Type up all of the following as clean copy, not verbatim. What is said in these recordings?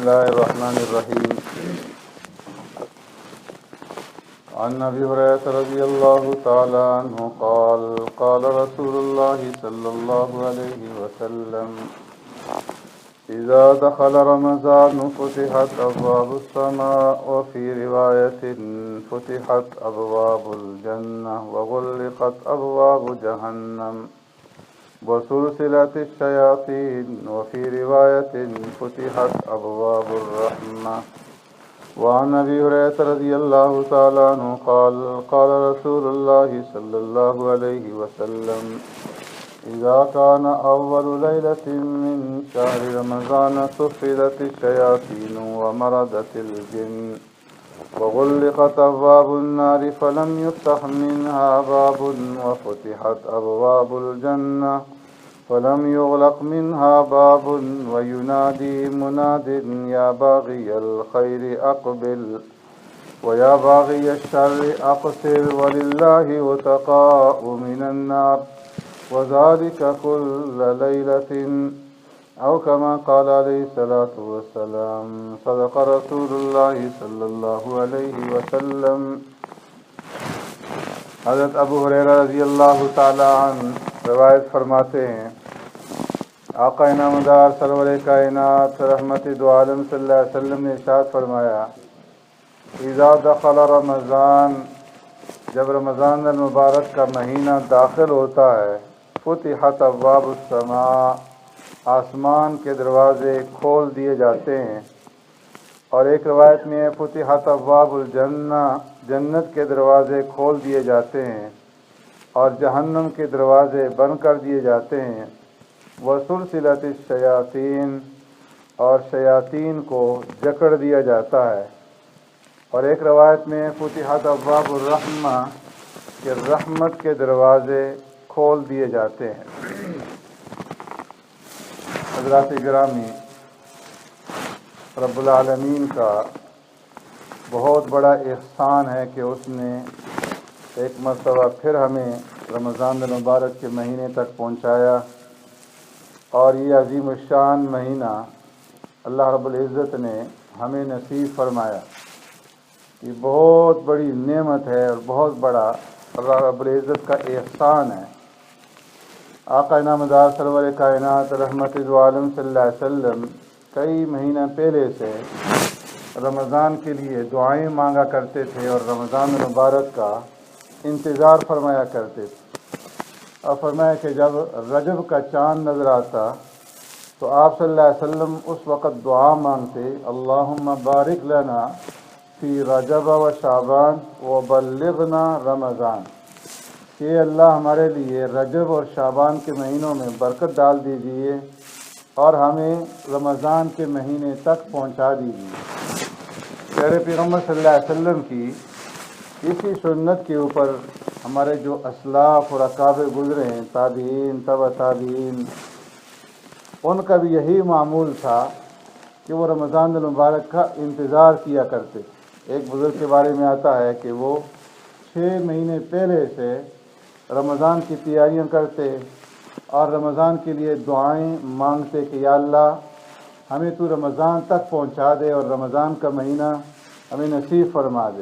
الله الرحمن الرحيم. عن أبي هريرة رضي الله تعالى عنه قال قال رسول الله صلى الله عليه وسلم: إذا دخل رمضان فتحت أبواب السماء، وفي رواية فتحت أبواب الجنة وغلقت أبواب جهنم وسلسلت الشياطين، وفي رواية فتحت أبواب الرحمة. وعن أبي هريرة رضي الله تعالى عنه قال قال رسول الله صلى الله عليه وسلم: إذا كان أول ليلة من شهر رمضان صفدت الشياطين ومردت الجن وغلقت أبواب النار فلم يفتح منها باب، وفتحت أبواب الجنة فلم يغلق منها باب، وينادي مناد: يا باغي الخير أقبل ويا باغي الشر أقصر، ولله وتقاء من النار، وذلك كل ليلة، أو كما قال عليه الصلاة والسلام. صدق رسول الله صلی اللہ علیہ وسلم. حضرت ابو ہریرہ رضی اللہ تعالیٰ عنہ روایت فرماتے ہیں، آقا انعامدار سرور کائنات رحمت دو عالم صلی اللہ علیہ وسلم نے ارشاد فرمایا: اذا دخل رمضان، جب رمضان المبارک کا مہینہ داخل ہوتا ہے، فتحت ابواب السماء، آسمان کے دروازے کھول دیے جاتے ہیں، اور ایک روایت میں فتحت ابواب الجنہ، جنت کے دروازے کھول دیے جاتے ہیں اور جہنم کے دروازے بند کر دیے جاتے ہیں، وسلسلت الشیاطین، اور شیاطین کو جکڑ دیا جاتا ہے، اور ایک روایت میں فتحت ابواب الرحمہ، کہ رحمت کے دروازے کھول دیے جاتے ہیں۔ حضرات گرامی، رب العالمین کا بہت بڑا احسان ہے کہ اس نے ایک مرتبہ پھر ہمیں رمضان المبارک کے مہینے تک پہنچایا، اور یہ عظیم الشان مہینہ اللہ رب العزت نے ہمیں نصیب فرمایا۔ یہ بہت بڑی نعمت ہے اور بہت بڑا اللہ رب العزت کا احسان ہے۔ آقا انعامدار سرور کائنات رحمت دو عالم صلی اللہ علیہ وسلم کئی مہینہ پہلے سے رمضان کے لیے دعائیں مانگا کرتے تھے اور رمضان المبارک کا انتظار فرمایا کرتے تھے، اور فرمایا کہ جب رجب کا چاند نظر آتا تو آپ صلی اللہ علیہ وسلم اس وقت دعا مانگتے: اللہم بارک لنا فی رجب و شعبان وبلغنا رمضان، کہ اللہ ہمارے لیے رجب اور شعبان کے مہینوں میں برکت ڈال دیجئے اور ہمیں رمضان کے مہینے تک پہنچا دیجئے۔ پیارے پیغمبر صلی اللہ علیہ وسلم کی اسی سنت کے اوپر ہمارے جو اسلاف اور اکابر گزرے ہیں، تابعین، تبع تابعین، ان کا بھی یہی معمول تھا کہ وہ رمضان المبارک کا انتظار کیا کرتے۔ ایک بزرگ کے بارے میں آتا ہے کہ وہ 6 مہینے پہلے سے رمضان کی تیاریاں کرتے اور رمضان کے لیے دعائیں مانگتے کہ یا اللہ ہمیں تو رمضان تک پہنچا دے اور رمضان کا مہینہ ہمیں نصیب فرما دے۔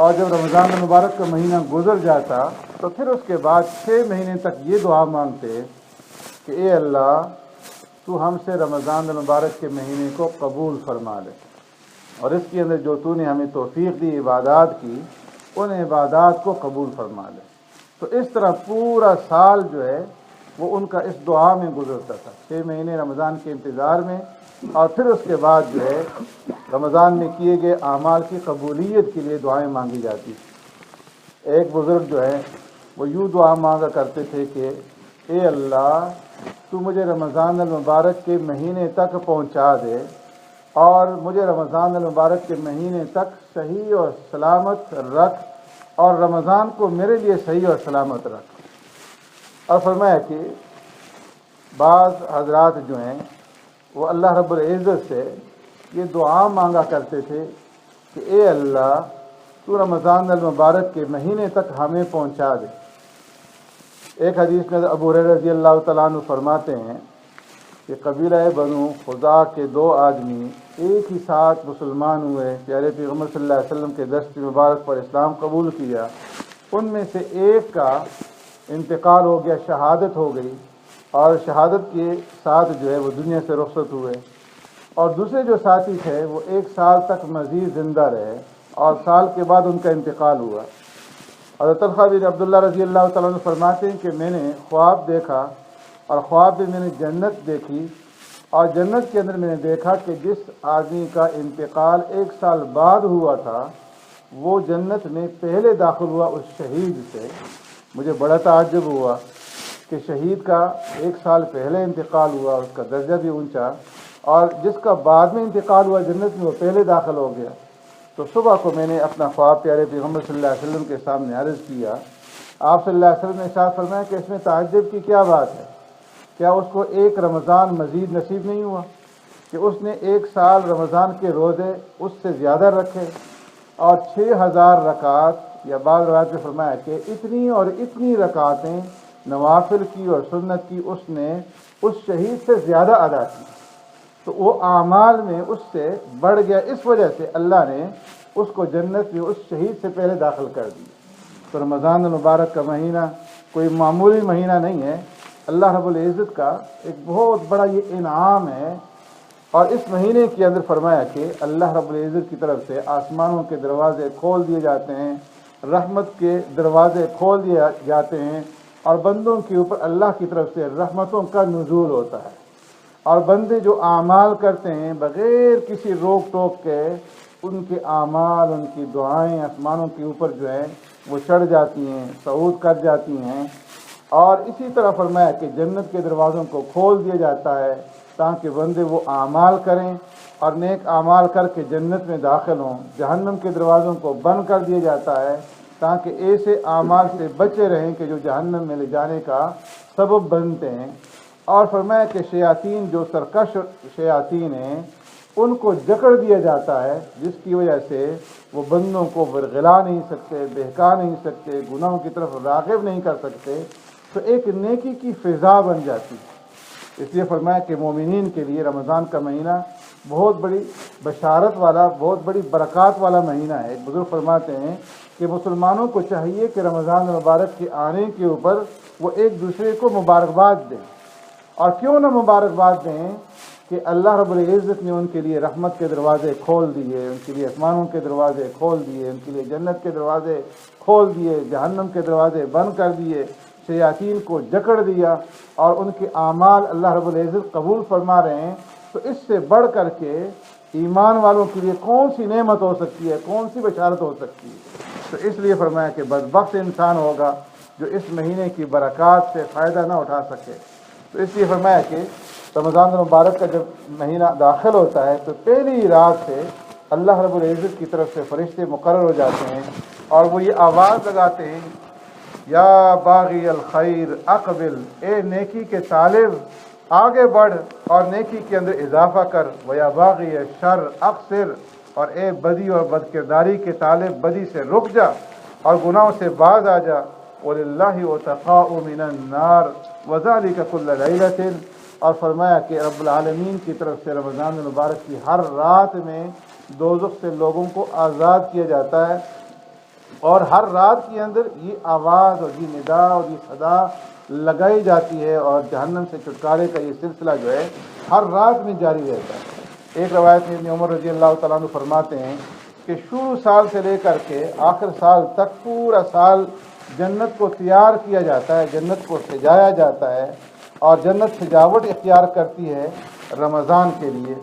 اور جب رمضان المبارک کا مہینہ گزر جاتا تو پھر اس کے بعد 6 مہینے تک یہ دعا مانگتے کہ اے اللہ تو ہم سے رمضان المبارک کے مہینے کو قبول فرما لے، اور اس کے اندر جو تو نے ہمیں توفیق دی عبادات کی، ان عبادات کو قبول فرما لے۔ تو اس طرح پورا سال جو ہے وہ ان کا اس دعا میں گزرتا تھا، 6 مہینے رمضان کے انتظار میں، اور پھر اس کے بعد جو ہے رمضان میں کیے گئے اعمال کی قبولیت کے لیے دعائیں مانگی جاتی تھیں۔ ایک بزرگ جو ہے وہ یوں دعا مانگا کرتے تھے کہ اے اللہ تو مجھے رمضان المبارک کے مہینے تک پہنچا دے، اور مجھے رمضان المبارک کے مہینے تک صحیح اور سلامت رکھ، اور رمضان کو میرے لیے صحیح اور سلامت رکھ۔ اور فرمایا کہ بعض حضرات جو ہیں وہ اللہ رب العزت سے یہ دعا مانگا کرتے تھے کہ اے اللہ تو رمضان المبارک کے مہینے تک ہمیں پہنچا دے۔ ایک حدیث میں ابو ہریرہ رضی اللہ تعالیٰ عنہ فرماتے ہیں کہ قبیلہ بنو خزاع کے 2 آدمی ایک ہی ساتھ مسلمان ہوئے، پیارے پیغمبر صلی اللہ علیہ وسلم کے دست مبارک پر اسلام قبول کیا۔ ان میں سے ایک کا انتقال ہو گیا، شہادت ہو گئی، اور شہادت کے ساتھ جو ہے وہ دنیا سے رخصت ہوئے، اور دوسرے جو ساتھی تھے وہ 1 سال تک مزید زندہ رہے، اور سال کے بعد ان کا انتقال ہوا۔ حضرت طلحہ بن عبداللہ رضی اللہ تعالیٰ عنہ فرماتے ہیں کہ میں نے خواب دیکھا، اور خواب میں نے جنت دیکھی، اور جنت کے اندر میں نے دیکھا کہ جس آدمی کا انتقال 1 سال بعد ہوا تھا وہ جنت میں پہلے داخل ہوا اس شہید سے۔ مجھے بڑا تعجب ہوا کہ شہید کا 1 سال پہلے انتقال ہوا، اس کا درجہ بھی اونچا، اور جس کا بعد میں انتقال ہوا جنت میں وہ پہلے داخل ہو گیا۔ تو صبح کو میں نے اپنا خواب پیارے پیغمبر صلی اللہ علیہ وسلم کے سامنے عرض کیا۔ آپ صلی اللہ علیہ وسلم نے ارشاد فرمایا کہ اس میں تعجب کی کیا بات ہے؟ کیا اس کو 1 رمضان مزید نصیب نہیں ہوا کہ اس نے 1 سال رمضان کے روزے اس سے زیادہ رکھے، اور 6000 رکعات، یا بعض روایت میں فرمایا کہ اتنی اور اتنی رکعتیں نوافل کی اور سنت کی اس نے اس شہید سے زیادہ ادا کی، تو وہ اعمال میں اس سے بڑھ گیا، اس وجہ سے اللہ نے اس کو جنت میں اس شہید سے پہلے داخل کر دیا۔ تو رمضان المبارک کا مہینہ کوئی معمولی مہینہ نہیں ہے، اللہ رب العزت کا ایک بہت بڑا یہ انعام ہے، اور اس مہینے کے اندر فرمایا کہ اللہ رب العزت کی طرف سے آسمانوں کے دروازے کھول دیے جاتے ہیں، رحمت کے دروازے کھول دیے جاتے ہیں، اور بندوں کے اوپر اللہ کی طرف سے رحمتوں کا نزول ہوتا ہے، اور بندے جو اعمال کرتے ہیں بغیر کسی روک ٹوک کے، ان کے اعمال، ان کی دعائیں آسمانوں کے اوپر جو ہیں وہ چڑھ جاتی ہیں، صعود کر جاتی ہیں۔ اور اسی طرح فرمایا کہ جنت کے دروازوں کو کھول دیا جاتا ہے تاکہ بندے وہ اعمال کریں اور نیک اعمال کر کے جنت میں داخل ہوں۔ جہنم کے دروازوں کو بند کر دیا جاتا ہے تاکہ ایسے اعمال سے بچے رہیں کہ جو جہنم میں لے جانے کا سبب بنتے ہیں۔ اور فرمایا کہ شیاطین، جو سرکش شیاطین ہیں، ان کو جکڑ دیا جاتا ہے، جس کی وجہ سے وہ بندوں کو ورغلا نہیں سکتے، بہکا نہیں سکتے، گناہوں کی طرف راغب نہیں کر سکتے، تو ایک نیکی کی فضا بن جاتی ہے۔ اس لیے فرمایا کہ مومنین کے لیے رمضان کا مہینہ بہت بڑی بشارت والا، بہت بڑی برکات والا مہینہ ہے۔ ایک بزرگ فرماتے ہیں کہ مسلمانوں کو چاہیے کہ رمضان مبارک کے آنے کے اوپر وہ ایک دوسرے کو مبارکباد دیں، اور کیوں نہ مبارکباد دیں کہ اللہ رب العزت نے ان کے لیے رحمت کے دروازے کھول دیے، ان کے لیے آسمانوں کے دروازے کھول دیے، ان کے لیے جنت کے دروازے کھول دیے، جہنم کے دروازے بند کر دیے، شیاطین کو جکڑ دیا، اور ان کے اعمال اللہ رب العزت قبول فرما رہے ہیں۔ تو اس سے بڑھ کر کے ایمان والوں کے لیے کون سی نعمت ہو سکتی ہے، کون سی بشارت ہو سکتی ہے؟ تو اس لیے فرمایا کہ بدبخت انسان ہوگا جو اس مہینے کی برکات سے فائدہ نہ اٹھا سکے۔ تو اس لیے فرمایا کہ رمضان المبارک کا جب مہینہ داخل ہوتا ہے تو پہلی رات سے اللہ رب العزت کی طرف سے فرشتے مقرر ہو جاتے ہیں، اور وہ یہ آواز لگاتے ہیں، یا باغی الخیر اقبل، اے نیکی کے طالب آگے بڑھ اور نیکی کے اندر اضافہ کر، ویا باغی الشر اقصر، اور اے بدی اور بدکرداری کے طالب بدی سے رک جا اور گناہوں سے باز آ جا، وَلِلَّهِ عُتَقَاءُ مِنَ النَّارِ وَذَلِكَ كُلَّ لَيْلَةٍ۔ اور فرمایا کہ رب العالمین کی طرف سے رمضان المبارک کی ہر رات میں دوزخ سے لوگوں کو آزاد کیا جاتا ہے، اور ہر رات کے اندر یہ آواز اور یہ ندا اور یہ صدا لگائی جاتی ہے، اور جہنم سے چھٹکارے کا یہ سلسلہ جو ہے ہر رات میں جاری رہتا ہے۔ ایک روایت میں ابن عمر رضی اللہ تعالیٰ عنہ فرماتے ہیں کہ شروع سال سے لے کر کے آخر سال تک پورا سال جنت کو تیار کیا جاتا ہے، جنت کو سجایا جاتا ہے، اور جنت سجاوٹ اختیار کرتی ہے رمضان کے لیے۔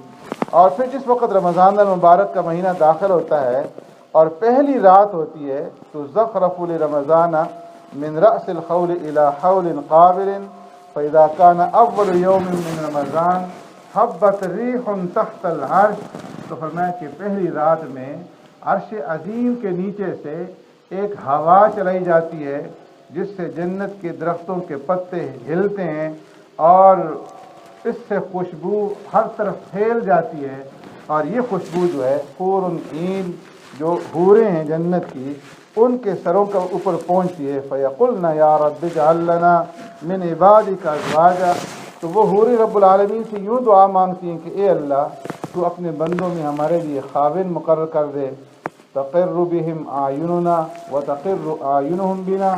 اور پھر جس وقت رمضان المبارک کا مہینہ داخل ہوتا ہے اور پہلی رات ہوتی ہے تو زخرف لرمضان من رأس الخول الى حول قابل فاذا كان اول يوم من رمضان حبت ریح تحت العرش۔ تو فرمایا کہ پہلی رات میں عرش عظیم کے نیچے سے ایک ہوا چلائی جاتی ہے جس سے جنت کے درختوں کے پتے ہلتے ہیں، اور اس سے خوشبو ہر طرف پھیل جاتی ہے، اور یہ خوشبو جو ہے حور عین، جو حوریں ہیں جنت کی، ان کے سروں کے اوپر پہنچتی ہے۔ فَيَقُلْنَ يَا رَبِّ اجْعَل لَّنَا مِنْ عِبَادِكَ أَزْوَاجًا۔ تو وہ حور رب العالمین سے یوں دعا مانگتی ہیں کہ اے اللہ تو اپنے بندوں میں ہمارے لیے خاوند مقرر کر دے، تقر بہم اعیننا وتقر اعینہم بنا،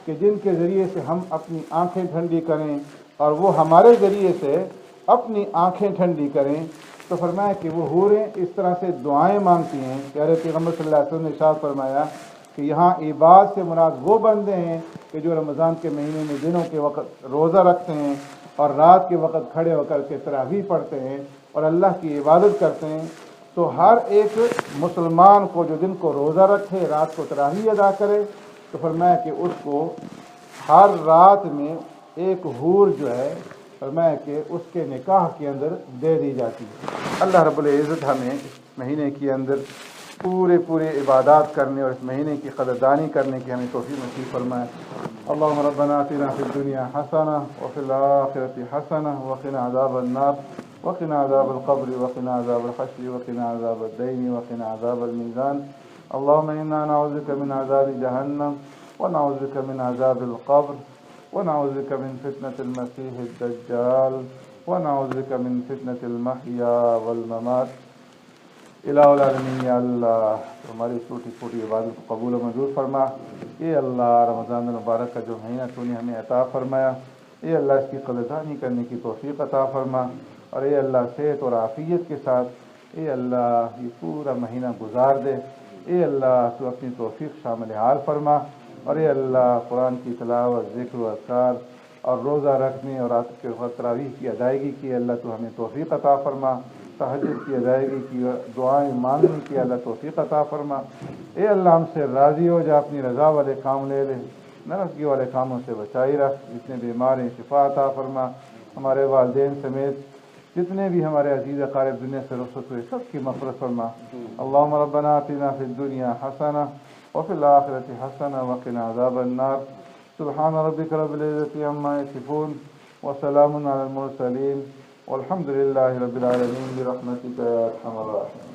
کہ جن کے ذریعے سے ہم اپنی آنکھیں ٹھنڈی کریں اور وہ ہمارے ذریعے سے اپنی آنکھیں ٹھنڈی کریں۔ تو فرمایا کہ وہ حوریں اس طرح سے دعائیں مانگتی ہیں۔ پیارے پیغمبر صلی اللہ علیہ وسلم نے ارشاد فرمایا کہ یہاں عباد سے مراد وہ بندے ہیں کہ جو رمضان کے مہینے میں دنوں کے وقت روزہ رکھتے ہیں اور رات کے وقت کھڑے ہو کر کے تراویح پڑھتے ہیں اور اللہ کی عبادت کرتے ہیں۔ تو ہر ایک مسلمان کو جو دن کو روزہ رکھے، رات کو تراویح ادا کرے، تو فرمایا کہ اس کو ہر رات میں ایک حور جو ہے فرمایا کہ اس کے نکاح کے اندر دے دی جاتی ہے۔ اللہ رب العزت ہمیں اس مہینے کے اندر پورے عبادات کرنے اور اس مہینے کی قدردانی کرنے کی ہمیں توفیق نصیب فرمائے۔ اللهم ربنا آتنا في الدنيا حسنة وفي الآخرة حسنة وقنا عذاب النار وقنا عذاب القبر وقنا عذاب الحشر وقنا عذاب الدين وقنا عذاب الميزان اللهم إنا نعوذ بك من عذاب جهنم ونعوذ بك من عذاب القبر ونعوذ بك من فتنة المسيح الدجال ونعوذ بك من فتنة المحيا والممات۔ الہ العالمین، یا اللہ ہماری چھوٹی چھوٹی عبادت کو قبول و منظور فرما۔ اے اللہ رمضان المبارک کا جو مہینہ تو نے ہمیں عطا فرمایا، اے اللہ اس کی قدردانی کرنے کی توفیق عطا فرما، اور اے اللہ صحت اور عافیت کے ساتھ اے اللہ یہ پورا مہینہ گزار دے۔ اے اللہ تو اپنی توفیق شامل حال فرما، اور اے اللہ قرآن کی تلاوت، ذکر و اذکار اور روزہ رکھنے اور رات کے وقت تراویح کی ادائیگی کی اللہ تو ہمیں توفیق عطا فرما، تہجد کی ادائیگی کی، دعائیں مانگنے کی اللہ توفیق عطا فرما۔ اے اللہ ہم سے راضی ہو جا، اپنی رضا والے کام لے لے، ناراضگی والے کاموں سے بچائی رکھ۔ جتنے بیمار ہیں شفا عطا فرما، ہمارے والدین سمیت جتنے بھی ہمارے عزیز اقارب دنیا سے رخصت ہوئے سب کی مغفرت فرما۔ اللہم ربنا آتنا فی الدنیا حسنہ وفی الآخرۃ حسنہ وقنا عذاب النار۔ سبحان ربک رب العزۃ عما یصفون وسلام علی المرسلین والحمد للہ رب العالمین برحمتک یا ارحم الراحمین۔